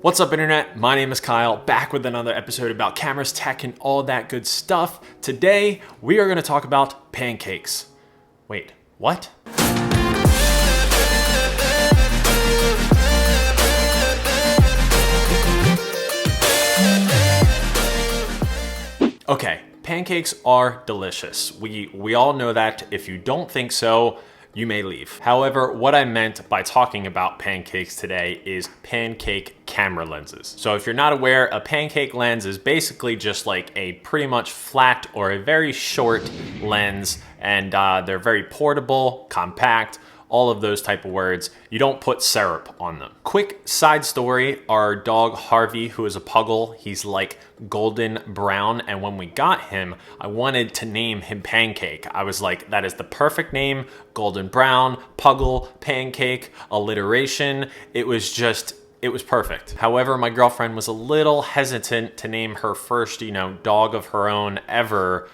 What's up, internet? My name is Kyle, back with another episode about cameras, tech, and all that good stuff. Today, we are going to talk about pancakes. Wait, what? Okay, pancakes are delicious. We all know that. If you don't think so, you may leave. However, what I meant by talking about pancakes today is pancake camera lenses. So if you're not aware, a pancake lens is basically just like a pretty much flat or a very short lens, and they're very portable, compact, all of those type of words. You don't put syrup on them. Quick side story, our dog Harvey, who is a puggle, he's like golden brown, and when we got him, I wanted to name him Pancake. I was like, that is the perfect name, golden brown, puggle, pancake, alliteration. It was perfect. However, my girlfriend was a little hesitant to name her first, dog of her own ever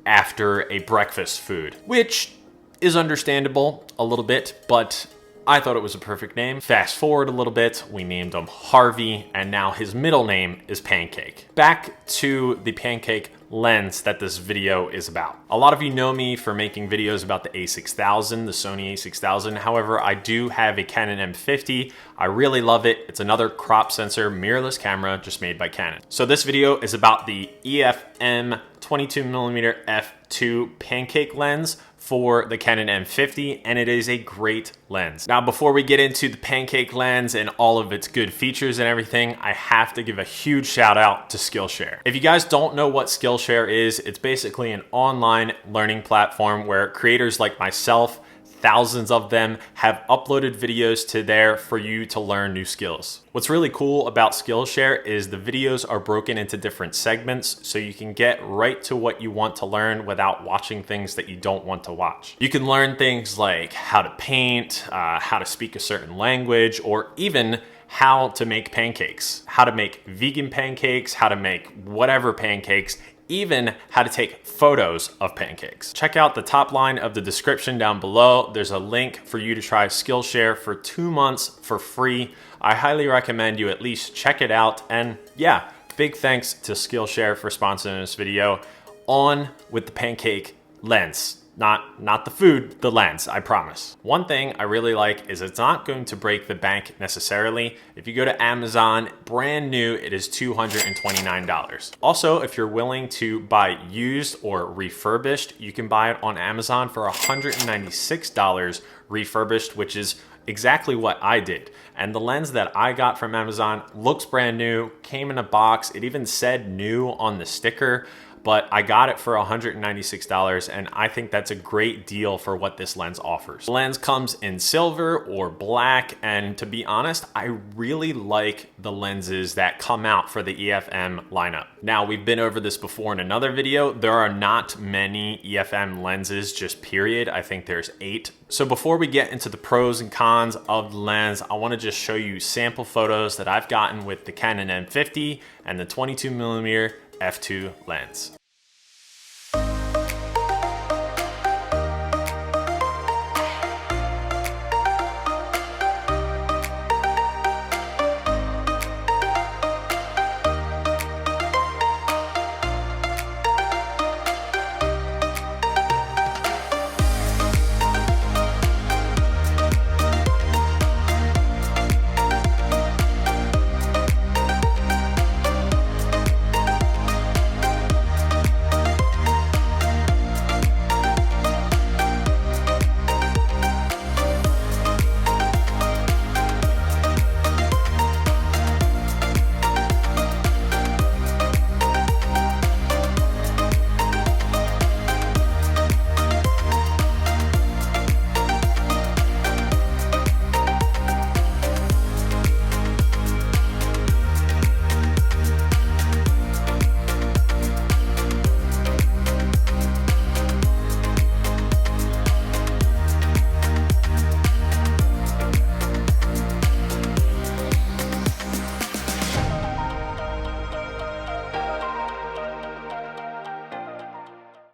after a breakfast food, which is understandable a little bit, but I thought it was a perfect name. Fast forward a little bit, we named him Harvey, and now his middle name is Pancake. Back to the pancake lens that this video is about. A lot of you know me for making videos about the a6000, the Sony a6000. However, I do have a Canon M50. I really love it. It's another crop sensor mirrorless camera just made by Canon. So this video is about the EFM 22mm f2 pancake lens for the Canon M50, and it is a great lens. Now, before we get into the pancake lens and all of its good features and everything, I have to give a huge shout out to Skillshare. If you guys don't know what Skillshare is, it's basically an online learning platform where creators like myself, thousands of them, have uploaded videos to there for you to learn new skills. What's really cool about Skillshare is the videos are broken into different segments, so you can get right to what you want to learn without watching things that you don't want to watch. You can learn things like how to paint, how to speak a certain language, or even how to make pancakes, how to make vegan pancakes, how to make whatever pancakes, even how to take photos of pancakes. Check out the top line of the description down below. There's a link for you to try Skillshare for 2 months for free. I highly recommend you at least check it out. And yeah, big thanks to Skillshare for sponsoring this video. On with the pancake lens. Not the food, the lens, I promise. One thing I really like is it's not going to break the bank necessarily. If you go to Amazon, brand new, it is $229. Also, if you're willing to buy used or refurbished, you can buy it on Amazon for $196 refurbished, which is exactly what I did. And the lens that I got from Amazon looks brand new, came in a box. It even said new on the sticker, but I got it for $196, and I think that's a great deal for what this lens offers. The lens comes in silver or black, and to be honest, I really like the lenses that come out for the EFM lineup. Now, we've been over this before in another video. There are not many EFM lenses, just period. I think there's 8. So before we get into the pros and cons of the lens, I want to just show you sample photos that I've gotten with the Canon M50 and the 22mm f2 lens.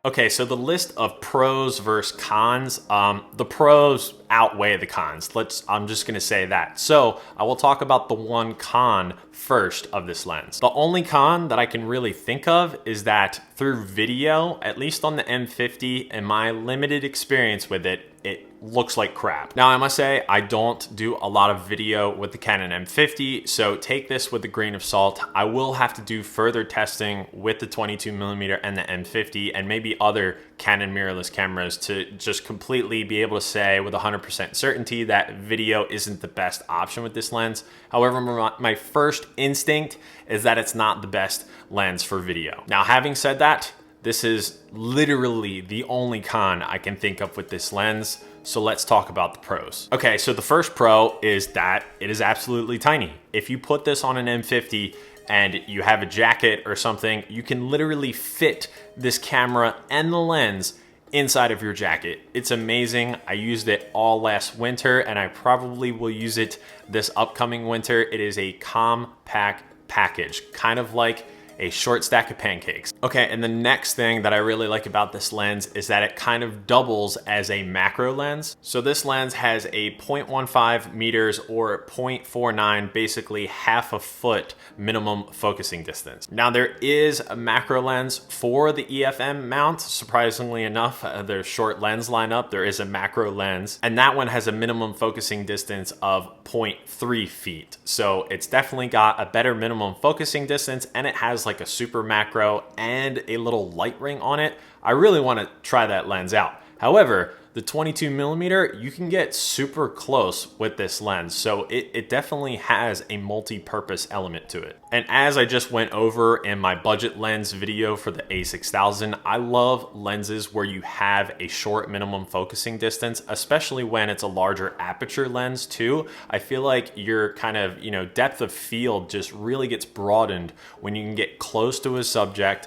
Okay, so the list of pros versus cons, the pros outweigh the cons. I'm just gonna say that. So I will talk about the one con first of this lens. The only con that I can really think of is that through video, at least on the M50 and my limited experience with it, it looks like crap. Now I must say, I don't do a lot of video with the Canon M50, so take this with a grain of salt. I will have to do further testing with the 22mm and the M50 and maybe other Canon mirrorless cameras to just completely be able to say with 100% certainty that video isn't the best option with this lens. However, my first instinct is that it's not the best lens for video. Now, having said that, this is literally the only con I can think of with this lens. So let's talk about the pros. Okay, so the first pro is that it is absolutely tiny. If you put this on an M50 and you have a jacket or something, you can literally fit this camera and the lens inside of your jacket. It's amazing. I used it all last winter and I probably will use it this upcoming winter. It is a compact package, kind of like a short stack of pancakes. Okay, and the next thing that I really like about this lens is that it kind of doubles as a macro lens. So this lens has a 0.15 meters or 0.49, basically half a foot minimum focusing distance. Now there is a macro lens for the EFM mount. Surprisingly enough, their short lens lineup, there is a macro lens, and that one has a minimum focusing distance of 0.3 feet. So it's definitely got a better minimum focusing distance, and it has like a super macro and a little light ring on it. I really want to try that lens out. However, the 22mm, you can get super close with this lens. So it definitely has a multi-purpose element to it. And as I just went over in my budget lens video for the A6000, I love lenses where you have a short minimum focusing distance, especially when it's a larger aperture lens too. I feel like your kind of, depth of field just really gets broadened when you can get close to a subject,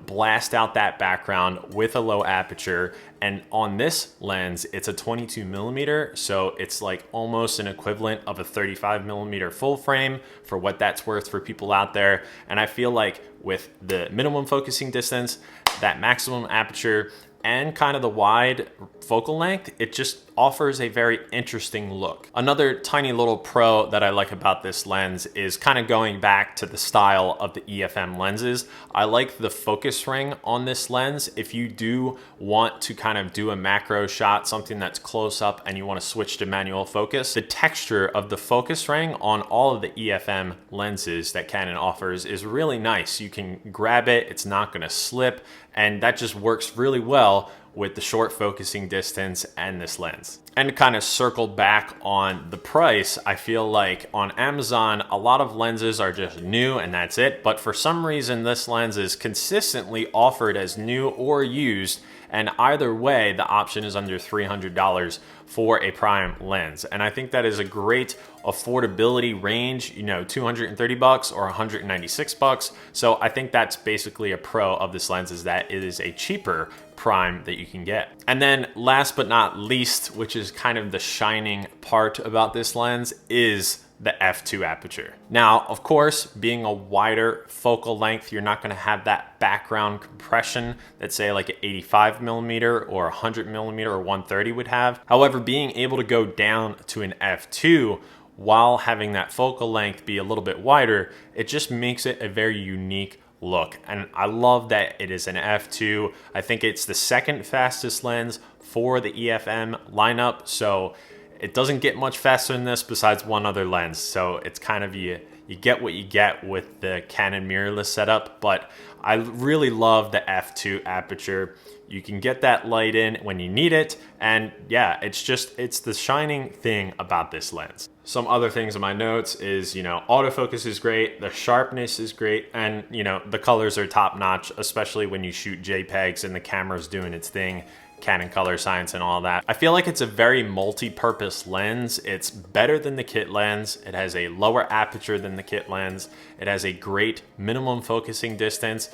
blast out that background with a low aperture. And on this lens, it's a 22mm, so it's like almost an equivalent of a 35mm full frame for what that's worth for people out there. And I feel like with the minimum focusing distance, that maximum aperture, and kind of the wide focal length, it just offers a very interesting look. Another tiny little pro that I like about this lens is kind of going back to the style of the EFM lenses. I like the focus ring on this lens. If you do want to kind of do a macro shot, something that's close up and you want to switch to manual focus, the texture of the focus ring on all of the EFM lenses that Canon offers is really nice. You can grab it, it's not going to slip, and that just works really well with the short focusing distance and this lens. And kind of circled back on the price, I feel like on Amazon, a lot of lenses are just new and that's it. But for some reason, this lens is consistently offered as new or used. And either way, the option is under $300 for a prime lens. And I think that is a great affordability range, $230 or $196. So I think that's basically a pro of this lens, is that it is a cheaper prime that you can get. And then last but not least, which is kind of the shining part about this lens, is the f2 aperture. Now, of course, being a wider focal length, you're not gonna have that background compression that say like an 85mm or 100mm or 130 would have. However, being able to go down to an f2 while having that focal length be a little bit wider, it just makes it a very unique look. And I love that it is an f2. I think it's the second fastest lens for the EFM lineup. So it doesn't get much faster than this besides one other lens. So it's kind of, you get what you get with the Canon mirrorless setup, but I really love the f2 aperture. You can get that light in when you need it. And yeah, it's the shining thing about this lens. Some other things in my notes is, autofocus is great, the sharpness is great, and the colors are top notch, especially when you shoot JPEGs and the camera's doing its thing. Canon color science and all that. I feel like it's a very multi-purpose lens. It's better than the kit lens. It has a lower aperture than the kit lens. It has a great minimum focusing distance.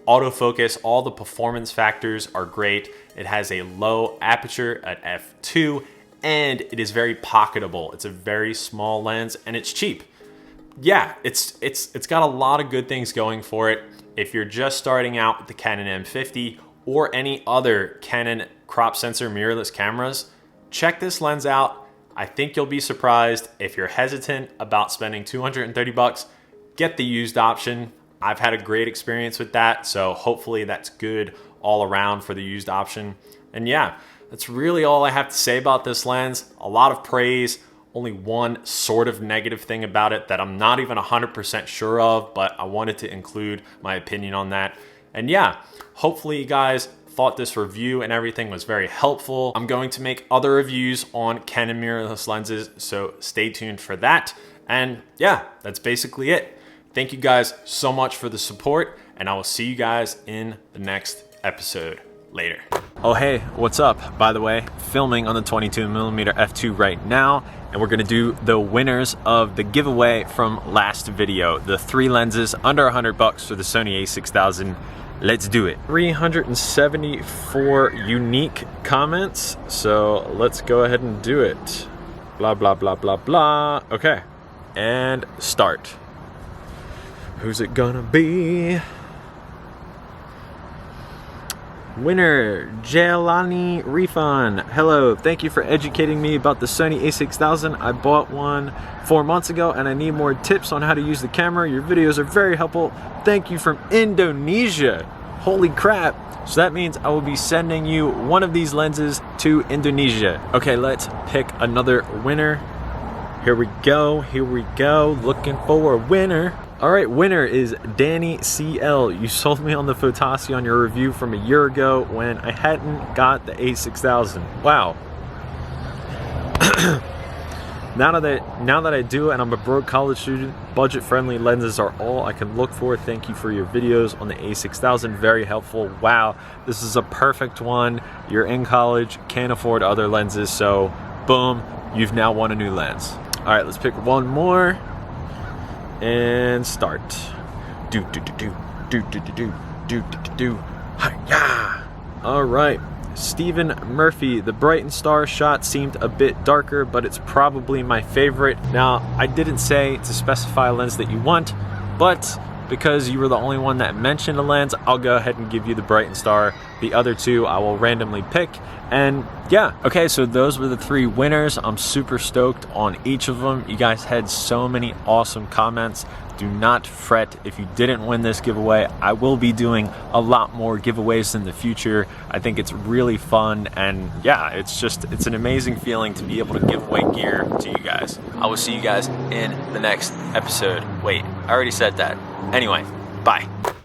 Autofocus, all the performance factors are great. It has a low aperture at f2, and it is very pocketable. It's a very small lens and it's cheap. Yeah, it's got a lot of good things going for it. If you're just starting out with the Canon M50, or any other Canon crop sensor mirrorless cameras, check this lens out. I think you'll be surprised. If you're hesitant about spending 230 bucks, get the used option. I've had a great experience with that, so hopefully that's good all around for the used option. And yeah, that's really all I have to say about this lens. A lot of praise, only one sort of negative thing about it that I'm not even 100% sure of, but I wanted to include my opinion on that. And yeah, hopefully you guys thought this review and everything was very helpful. I'm going to make other reviews on Canon mirrorless lenses, so stay tuned for that. And yeah, that's basically it. Thank you guys so much for the support, and I will see you guys in the next episode. Later. Oh hey, what's up? By the way, filming on the 22mm f2 right now, and we're gonna do the winners of the giveaway from last video. The 3 lenses under 100 bucks for the Sony a6000. Let's do it. 374 unique comments, so let's go ahead and do it. Blah, blah, blah, blah, blah. Okay, and start. Who's it gonna be? Winner, Jelani Refund. Hello, thank you for educating me about the Sony a6000. I bought one 4 months ago and I need more tips on how to use the camera. Your videos are very helpful. Thank you from Indonesia. Holy crap. So that means I will be sending you one of these lenses to Indonesia. Okay, let's pick another winner. Here we go, looking for a winner. All right, winner is Danny CL. You sold me on the Photossi on your review from a year ago when I hadn't got the a6000. Wow. Now that I do and I'm a broke college student, budget-friendly lenses are all I can look for. Thank you for your videos on the a6000, very helpful. Wow, this is a perfect one. You're in college, can't afford other lenses, so boom, you've now won a new lens. All right, let's pick one more. And start. Do do do do do do do do do do do. Hi-ya! All right, Stephen Murphy. The Brighton Star shot seemed a bit darker, but it's probably my favorite. Now, I didn't say to specify a lens that you want, but because you were the only one that mentioned a lens, I'll go ahead and give you the Brighton Star. The other 2 I will randomly pick. And yeah, okay, so those were the 3 winners. I'm super stoked on each of them. You guys had so many awesome comments. Do not fret if you didn't win this giveaway. I will be doing a lot more giveaways in the future. I think it's really fun, and yeah, it's an amazing feeling to be able to give away gear to you guys. I will see you guys in the next episode. Wait, I already said that. Anyway, bye.